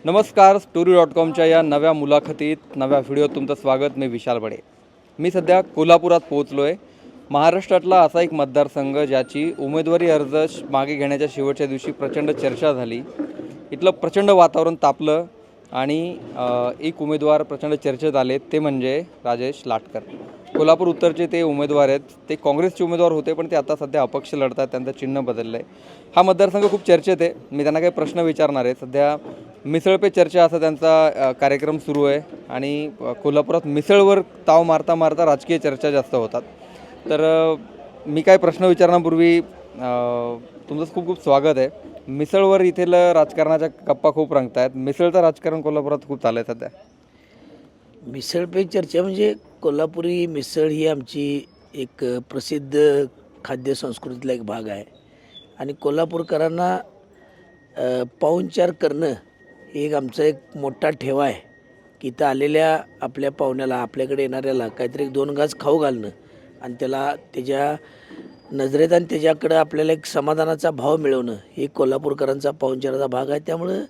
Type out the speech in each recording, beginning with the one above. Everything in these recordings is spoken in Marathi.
नमस्कार, story.comच्या या नव्या मुलाखतीत नव्या व्हिडिओत तुमचं स्वागत. मी विशाल बडे. मी सध्या कोल्हापुरात पोहोचलो आहे. महाराष्ट्रातला असा एक मतदारसंघ ज्याची उमेदवारी अर्ज मागे घेण्याच्या शेवटच्या दिवशी प्रचंड चर्चा झाली. इथलं प्रचंड वातावरण तापलं आणि एक उमेदवार प्रचंड चर्चेत आले, ते म्हणजे राजेश लाटकर. कोल्हापूर उत्तरचे ते उमेदवार आहेत. ते काँग्रेसचे उमेदवार होते, पण ते आता सध्या अपक्ष लढतात. त्यांचं चिन्ह बदललं आहे. हा मतदारसंघ खूप चर्चेत आहे. मी त्यांना काही प्रश्न विचारणार आहे. सध्या मिसळ पे चर्चा असा त्यांचा कार्यक्रम सुरू आहे आणि कोल्हापुरात मिसळवर ताव मारता मारता राजकीय चर्चा जास्त होतात. तर मी काय प्रश्न विचारण्यापूर्वी तुमचं खूप खूप स्वागत आहे. मिसळवर इथेल राजकारणाच्या गप्पा खूप रंगत आहेत. मिसळचं राजकारण कोल्हापुरात खूप चाललं आहे सध्या. मिसळ पे चर्चा म्हणजे कोल्हापुरी मिसळ ही आमची एक प्रसिद्ध खाद्य संस्कृतीतला एक भाग आहे आणि कोल्हापूरकरांना पाहुणचार करणं हे एक आमचा एक मोठा ठेवा आहे की इथं आलेल्या आपल्या पाहुण्याला, आपल्याकडे येणाऱ्याला काहीतरी एक दोन घास खाऊ घालणं आणि त्याला त्याच्या नजरेत आणि त्याच्याकडं आपल्याला एक समाधानाचा भाव मिळवणं हे कोल्हापूरकरांचा पाहुणचाराचा भाग आहे. त्यामुळं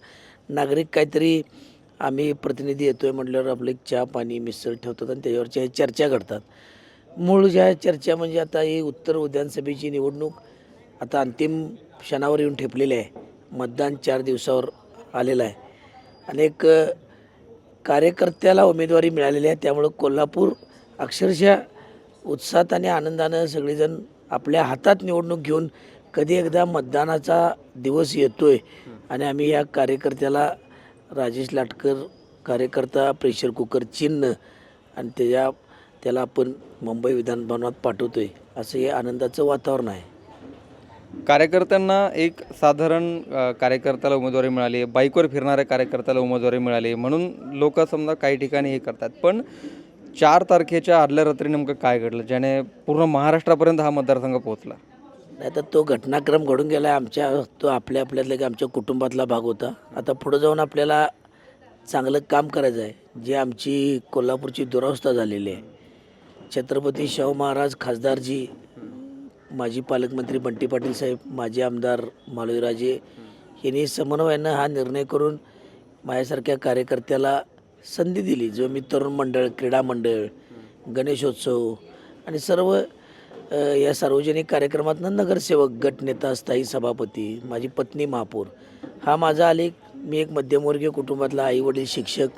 नागरिक काहीतरी आम्ही प्रतिनिधी येतो आहे म्हटल्यावर आपलं एक चहा पाणी मिसळ ठेवतात आणि त्याच्यावरच्या चर्चा करतात. मूळ ज्या चर्चा म्हणजे आता ही उत्तर विधानसभेची निवडणूक आता अंतिम क्षणावर येऊन ठेपलेली आहे. मतदान 4 दिवसावर आलेलं आहे. अनेक कार्यकर्त्याला उमेदवारी मिळालेली आहे. त्यामुळं कोल्हापूर अक्षरशः उत्साहात आणि आनंदानं सगळेजण आपल्या हातात निवडणूक घेऊन कधी एकदा मतदानाचा दिवस येतो आहे आणि आम्ही या कार्यकर्त्याला राजेश लाटकर कार्यकर्ता प्रेशर कुकर चिन्ह आणि त्याला आपण मुंबई विधान भवनात पाठवतो आहे, असं हे आनंदाचं वातावरण आहे. कार्यकर्त्यांना एक साधारण कार्यकर्त्याला उमेदवारी मिळाली, बाईकवर फिरणाऱ्या कार्यकर्त्याला उमेदवारी मिळाली म्हणून लोक समजा काही ठिकाणी हे करतात. पण 4 तारखेच्या आदल्या रात्री नेमकं काय घडलं ज्याने पूर्ण महाराष्ट्रापर्यंत हा मतदारसंघ पोहोचला? नाही तर तो घटनाक्रम घडून गेला आहे. तो आपल्यातला की आमच्या कुटुंबातला भाग होता. आता पुढं जाऊन आपल्याला चांगलं काम करायचं आहे. जे आमची कोल्हापूरची दुरावस्था झालेली आहे. छत्रपती शाहू महाराज खासदारजी, माजी पालकमंत्री बंटी पाटील साहेब, माजी आमदार मालोजीराजे यांनी समन्वयानं हा निर्णय करून माझ्यासारख्या कार्यकर्त्याला संधी दिली. जो मी तरुण मंडळ, क्रीडा मंडळ, गणेशोत्सव आणि सर्व या सार्वजनिक कार्यक्रमातनं नगरसेवक, गटनेता, स्थायी सभापती, माझी पत्नी महापौर, हा माझा आलेख. मी एक मध्यमवर्गीय कुटुंबातला आईवडील शिक्षक,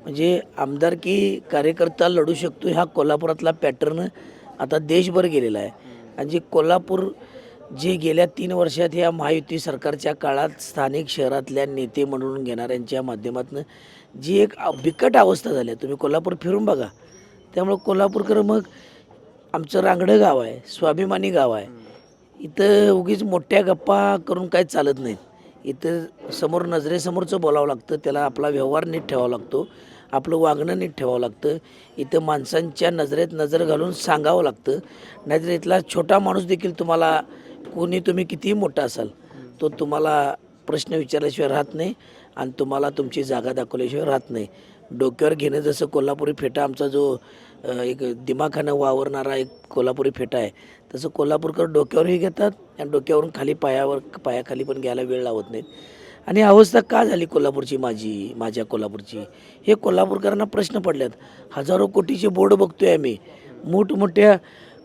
म्हणजे आमदारकी कार्यकर्ता लढू शकतो हा कोल्हापुरातला पॅटर्न आता देशभर गेलेला आहे. आणि जे कोल्हापूर जे गेल्या 3 वर्षात या महायुती सरकारच्या काळात स्थानिक शहरातल्या नेते म्हणून घेणाऱ्यांच्या माध्यमातून जी एक बिकट अवस्था झाली आहे, तुम्ही कोल्हापूर फिरून बघा. त्यामुळं कोल्हापूरकर मग आमचं रांगडं गाव आहे, स्वाभिमानी गाव आहे. इथं उगीच मोठ्या गप्पा करून काय चालत नाहीत. इथं समोर नजरेसमोरचं बोलावं लागतं, त्याला आपला व्यवहार नीट ठेवावा लागतो, आपलं वागणं नीट ठेवावं लागतं. इथं माणसांच्या नजरेत नजर घालून सांगावं लागतं. नाहीतर इथला छोटा माणूस देखील तुम्हाला तुम्ही कितीही मोठा असाल तो तुम्हाला प्रश्न विचारल्याशिवाय राहत नाही आणि तुम्हाला तुमची जागा दाखवल्याशिवाय राहत नाही. डोक्यावर घेणं जसं कोल्हापुरी फेटा आमचा जो एक दिमाखानं वावरणारा एक कोल्हापुरी फेटा आहे, तसं कोल्हापूरकर डोक्यावरही घेतात आणि डोक्यावरून खाली पायाखाली पण घ्यायला वेळ लावत नाहीत. आणि अवस्था का झाली कोल्हापूरची, माझ्या कोल्हापूरची, हे कोल्हापूरकरांना प्रश्न पडल्यात. हजारो कोटीचे बोर्ड बघतोय आम्ही, मोठमोठ्या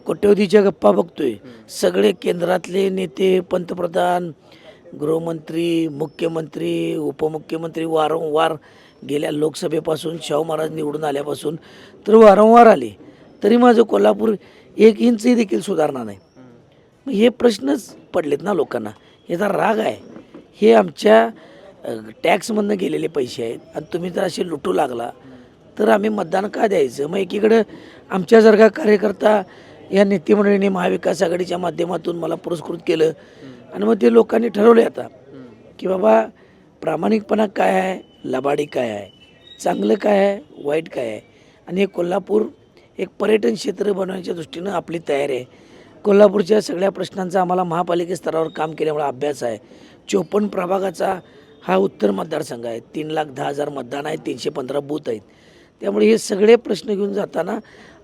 कोट्यवधीच्या गप्पा बघतोय. सगळे केंद्रातले नेते, पंतप्रधान, गृहमंत्री, मुख्यमंत्री, उपमुख्यमंत्री वारंवार गेल्या लोकसभेपासून शाहू महाराज निवडून आल्यापासून तर वारंवार आले, तरी माझं कोल्हापूर 1 इंचही देखील सुधारणार नाही. मग हे प्रश्नच पडलेत ना लोकांना. याचा राग आहे. हे आमच्या टॅक्समधनं गेलेले पैसे आहेत आणि तुम्ही जर असे लुटू लागला तर आम्ही मतदान का द्यायचं? मग एकीकडं आमच्यासारखा कार्यकर्ता या नेते मंडळीने महाविकास आघाडीच्या माध्यमातून मला पुरस्कृत केलं आणि मग ते लोकांनी ठरवले आता की बाबा प्रामाणिकपणा काय आहे, लबाडी काय आहे, चांगलं काय आहे, वाईट काय आहे. आणि हे कोल्हापूर एक पर्यटन क्षेत्र बनवण्याच्या दृष्टीनं आपली तयारी आहे. कोल्हापूरच्या सगळ्या प्रश्नांचा आम्हाला महापालिके स्तरावर काम केल्यामुळे अभ्यास आहे. 54 प्रभागाचा हा उत्तर मतदारसंघ आहे. 3,10,000 मतदान आहे, 315 बूथ आहेत. त्यामुळे हे सगळे प्रश्न घेऊन जाताना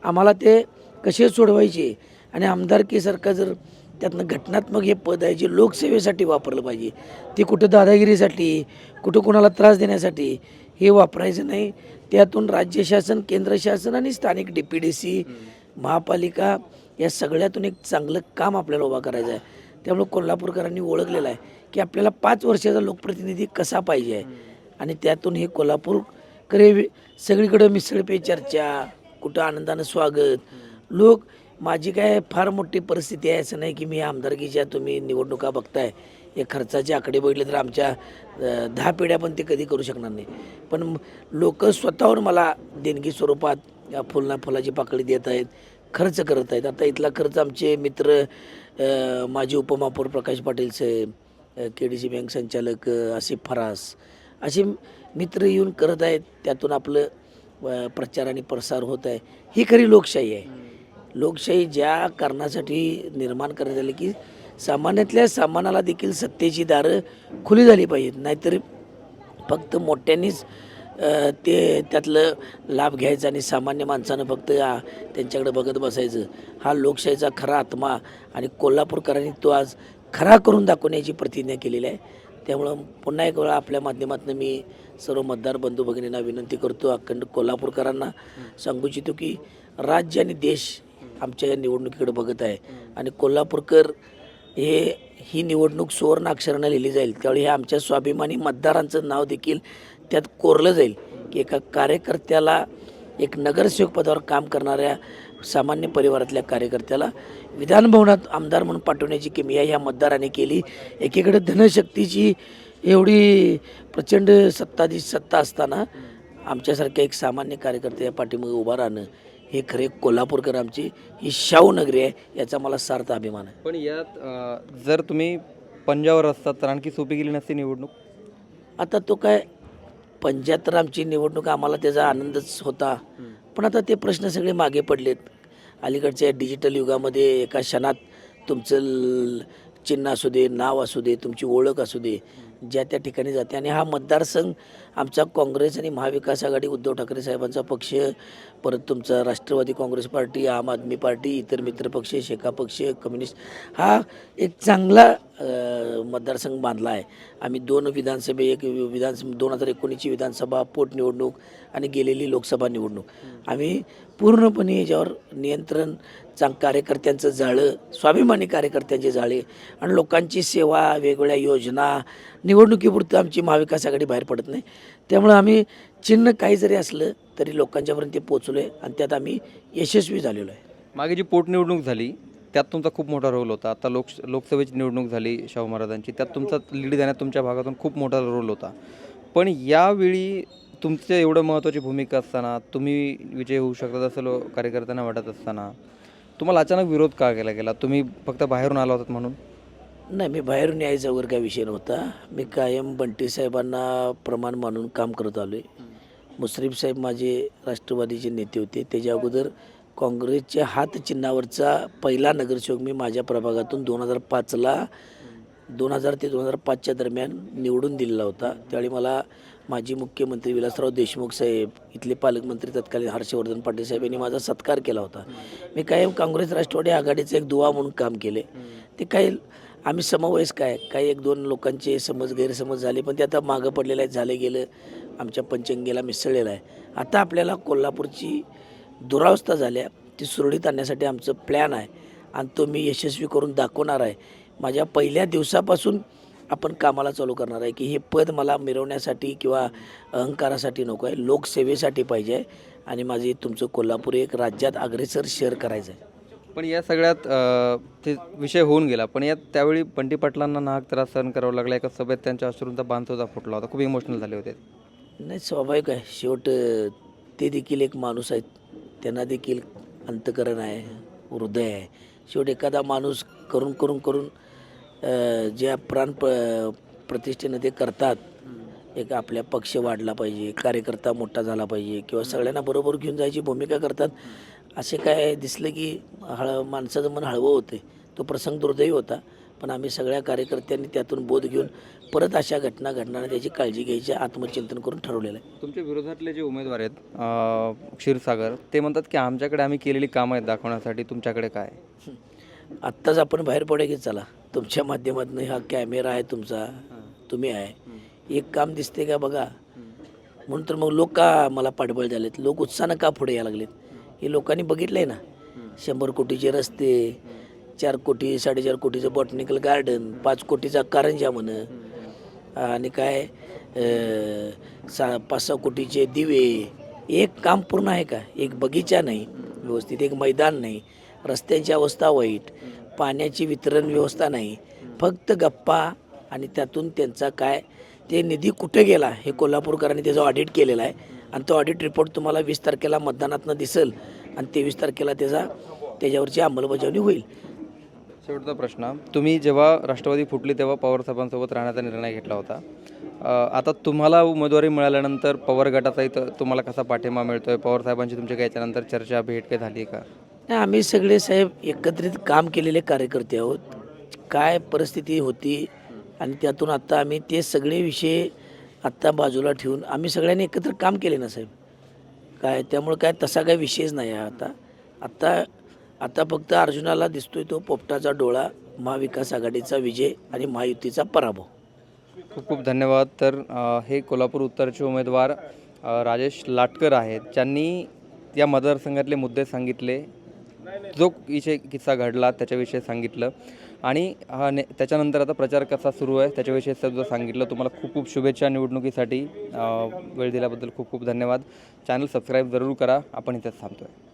आम्हाला ते कसे सोडवायचे आणि आमदारकीसारखा जर त्यातनं घटनात्मक हे पद आहे जे लोकसेवेसाठी वापरलं पाहिजे. ते कुठं दादागिरीसाठी, कुठं कोणाला त्रास देण्यासाठी हे वापरायचं नाही. त्यातून राज्य शासन, केंद्र शासन आणि स्थानिक DPDC, महापालिका या सगळ्यातून एक चांगलं काम आपल्याला उभा करायचं आहे. त्यामुळे कोल्हापूरकरांनी ओळखलेलं आहे की आपल्याला 5 वर्षाचा लोकप्रतिनिधी कसा पाहिजे आहे. आणि त्यातून हे कोल्हापूरकडे सगळीकडं मिसळपे चर्चा, कुठं आनंदानं स्वागत. लोक माझी काय फार मोठी परिस्थिती आहे असं नाही की मी आमदारकीच्या तुम्ही निवडणुका बघताय हे खर्चाचे आकडे बघितले तर आमच्या 10 पिढ्या पण ते कधी करू शकणार नाही. पण लोक स्वतःहून मला देणगी स्वरूपात फुलाची पाकळी देत आहेत, खर्च करत आहेत. आता इथला खर्च आमचे मित्र माजी उपमहापौर प्रकाश पाटील साहेब, KDC बँक संचालक आसिफ फरास असे मित्र येऊन करत आहेत. त्यातून आपलं प्रचार आणि प्रसार होत आहे. ही खरी लोकशाही आहे. लोकशाही ज्या कारणासाठी निर्माण करण्यात आली की सामान्यातल्या सामानाला देखील सत्तेची दारं खुली झाली पाहिजेत. नाहीतर फक्त मोठ्यांनीच ते त्यातलं लाभ घ्यायचा आणि सामान्य माणसानं फक्त त्यांच्याकडे बघत बसायचं. हा लोकशाहीचा खरा आत्मा आणि कोल्हापूरकरांनी तो आज खरा करून दाखवण्याची प्रतिज्ञा केलेली आहे. त्यामुळं पुन्हा एक वेळा आपल्या माध्यमातून मी सर्व मतदार बंधू भगिनींना विनंती करतो, अखंड कोल्हापूरकरांना सांगू इच्छितो की राज्य आणि देश आमच्या या निवडणुकीकडे बघत आहे. आणि कोल्हापूरकर ही निवडणूक सुवर्ण अक्षरानं लिहिली जाईल. त्यावेळी हे आमच्या स्वाभिमानी मतदारांचं नाव देखील त्यात कोरलं जाईल की एका कार्यकर्त्याला, एक नगरसेवक पदावर काम करणाऱ्या सामान्य परिवारातल्या कार्यकर्त्याला विधानभवनात आमदार म्हणून पाठवण्याची किमया ह्या मतदाराने केली. एकीकडे धनशक्तीची एवढी प्रचंड सत्ता असताना आमच्यासारख्या एक सामान्य कार्यकर्ते या पाठीमागे उभा राहणं हे खरे कोल्हापूरकर आमची ही शाहू नगरी आहे, याचा मला सार्थ अभिमान आहे. पण यात जर तुम्ही पंजावर असतात तर आणखी सोपी गेली नसती निवडणूक. आता तो काय पंजाब तर आमची निवडणूक आम्हाला त्याचा आनंदच होता. पण आता ते प्रश्न सगळे मागे पडलेत. अलीकडच्या डिजिटल युगामध्ये एका क्षणात तुमचं चिन्ह असू दे, नाव असू दे, तुमची ओळख असू दे, ज्या त्या ठिकाणी जाते. आणि हा मतदारसंघ आमचा काँग्रेस आणि महाविकास आघाडी, उद्धव ठाकरे साहेबांचा पक्ष, परत तुमचा राष्ट्रवादी काँग्रेस पार्टी, आम आदमी पार्टी, इतर मित्रपक्ष, शेका पक्ष, कम्युनिस्ट, हा एक चांगला मतदारसंघ बांधला आहे. आम्ही 2 विधानसभे, 2019ची विधानसभा पोटनिवडणूक आणि गेलेली लोकसभा निवडणूक, आम्ही पूर्णपणे याच्यावर नियंत्रण, कार्यकर्त्यांचं जाळं, स्वाभिमानी कार्यकर्त्यांचे जाळे आणि लोकांची सेवा, वेगवेगळ्या योजना, निवडणुकीपुरतं आमची महाविकास आघाडी बाहेर पडत नाही. त्यामुळं आम्ही चिन्ह काही जरी असलं तरी लोकांच्यापर्यंत ते पोचलो आहे आणि त्यात आम्ही यशस्वी झालेलो आहे. मागे जी पोटनिवडणूक झाली त्यात तुमचा खूप मोठा रोल होता. आता लोकसभेची निवडणूक झाली शाहू महाराजांची, त्यात तुमचा लीड देण्यात तुमच्या भागातून खूप मोठा रोल होता. पण यावेळी तुमचं एवढं महत्त्वाची भूमिका असताना, तुम्ही विजय होऊ शकतात असं कार्यकर्त्यांना वाटत असताना तुम्हाला अचानक विरोध का केला गेला? तुम्ही फक्त बाहेरून आला होतात म्हणून? नाही, मी बाहेरून यायचा वगैरे काही विषय नव्हता. मी कायम बंटी साहेबांना प्रमाण मानून काम करत आलो आहे. मुश्रीफ साहेब माझे राष्ट्रवादीचे नेते होते. त्याच्या अगोदर काँग्रेसच्या हात चिन्हावरचा पहिला नगरसेवक मी माझ्या प्रभागातून 2000 ते 2005च्या दरम्यान निवडून दिलेला होता. त्यावेळी मला माजी मुख्यमंत्री विलासराव देशमुख साहेब, इथले पालकमंत्री तत्कालीन हर्षवर्धन पाटील साहेब यांनी माझा सत्कार केला होता. मी कायम काँग्रेस राष्ट्रवादी आघाडीचं एक दुवा म्हणून काम केले. ते काही आम्ही समवयस्क आहे, काही 1-2 लोकांचे गैरसमज झाले, पण ते आता मागं पडलेलं आहे, झालं गेलं, आमच्या पंचंगेला मिसळलेलं आहे. आता आपल्याला कोल्हापूरची दुरावस्था झाल्या ती सुरळीत आणण्यासाठी आमचं प्लॅन आहे आणि तो मी यशस्वी करून दाखवणार आहे. माझ्या पहिल्या दिवसापासून आपण कामाला चालू करणार आहे की हे पद मला मिरवण्यासाठी किंवा अहंकारासाठी नको आहे, लोकसेवेसाठी पाहिजे आहे आणि माझे तुमचं कोल्हापूर एक राज्यात अग्रेसर शहर करायचं आहे. पण या सगळ्यात ते विषय होऊन गेला, पण यात त्यावेळी बंटी पाटलांना नाहक त्रास सहन करावा लागला. एका सभेत त्यांच्या अश्रूंचा बांध सुद्धा फुटला होता. खूप इमोशनल झाले होते. नाही, स्वाभाविक आहे. शेवट ते देखील एक माणूस आहेत, त्यांना देखील अंतःकरण आहे, हृदय आहे. शेवट एखादा माणूस करून ज्या प्रतिष्ठेनं ते करतात, एक आपल्या पक्ष वाढला पाहिजे, कार्यकर्ता मोठा झाला पाहिजे किंवा सगळ्यांना बरोबर घेऊन जायची भूमिका करतात. असे काय दिसलं की माणसाचं मन हळवं होते. तो प्रसंग दुर्दैवी होता, पण आम्ही सगळ्या कार्यकर्त्यांनी त्यातून बोध घेऊन परत अशा घटना घडणार त्याची काळजी घ्यायची आत्मचिंतन करून ठरवलेलं आहे. तुमच्या विरोधातले जे उमेदवार आहेत क्षीरसागर, ते म्हणतात की आमच्याकडे आम्ही केलेली कामं आहेत दाखवण्यासाठी, तुमच्याकडे काय? आत्ताच आपण बाहेर पडे की चला तुमच्या माध्यमातून हा कॅमेरा आहे तुमचा, तुम्ही आहे, एक काम दिसते का बघा. म्हणून तर मग लोक का मला पाठबळ झालेत, लोक उत्साहानं का पुढे यायला लागलेत, हे लोकांनी बघितलं आहे ना. 100 कोटीचे रस्ते, 4 कोटी 4.5 कोटीचं बॉटनिकल गार्डन, 5 कोटीचा कारंजा म्हण, आणि काय 5-6 कोटीचे दिवे. एक काम पूर्ण आहे का? एक बगीचा नाही व्यवस्थित, एक मैदान नाही, रस्त्यांची अवस्था वाईट, पाण्याची वितरण व्यवस्था नाही, फक्त गप्पा. आणि त्यातून त्यांचा काय ते निधी कुठे गेला हे कोल्हापूरकरांनी त्याचा ऑडिट केलेला आहे. आणि तो ऑडिट रिपोर्ट तुम्हाला 20 तारखेला मतदानातनं दिसेल आणि 23 तारखेला त्याच्यावरची अंमलबजावणी होईल. शेवटचा प्रश्न, तुम्ही जेव्हा राष्ट्रवादी फुटली तेव्हा पवारसाहेबांसोबत राहण्याचा निर्णय घेतला होता. आता तुम्हाला उमेदवारी मिळाल्यानंतर पवार गटाचाही तुम्हाला कसा पाठिंबा मिळतोय? पवारसाहेबांची तुमच्या काही याच्यानंतर चर्चा भेट काही झाली आहे का? नाही, आम्ही सगळे साहेब एकत्रित काम केलेले कार्यकर्ते आहोत. काय परिस्थिती होती आणि त्यातून आत्ता आम्ही ते सगळे विषय आत्ता बाजूला ठेवून आम्ही सगळ्यांनी एकत्र काम केले ना साहेब. काय त्यामुळे काय तसा काय विषयच नाही आहे आता. आता आता फक्त अर्जुनाला दिसतोय तो पोपटाचा डोळा, महाविकास आघाडीचा विजय आणि महायुतीचा पराभव. खूप खूप धन्यवाद. तर हे कोल्हापूर उत्तरचे उमेदवार राजेश लाटकर आहेत, ज्यांनी या मतदारसंघातले मुद्दे सांगितले, जो विषय किस्सा घडला त्याच्याविषयी सांगितलं, आणि त्याच्यानंतर आता प्रचार कसा सुरू आहे त्याच्याविषयी सुद्धा सांगितलं. तुम्हाला खूप खूप शुभेच्छा निवडणुकीसाठी. वेळ दिल्याबद्दल खूप खूप धन्यवाद. चॅनल सबस्क्राईब जरूर करा. आपण इथेच थांबतोय.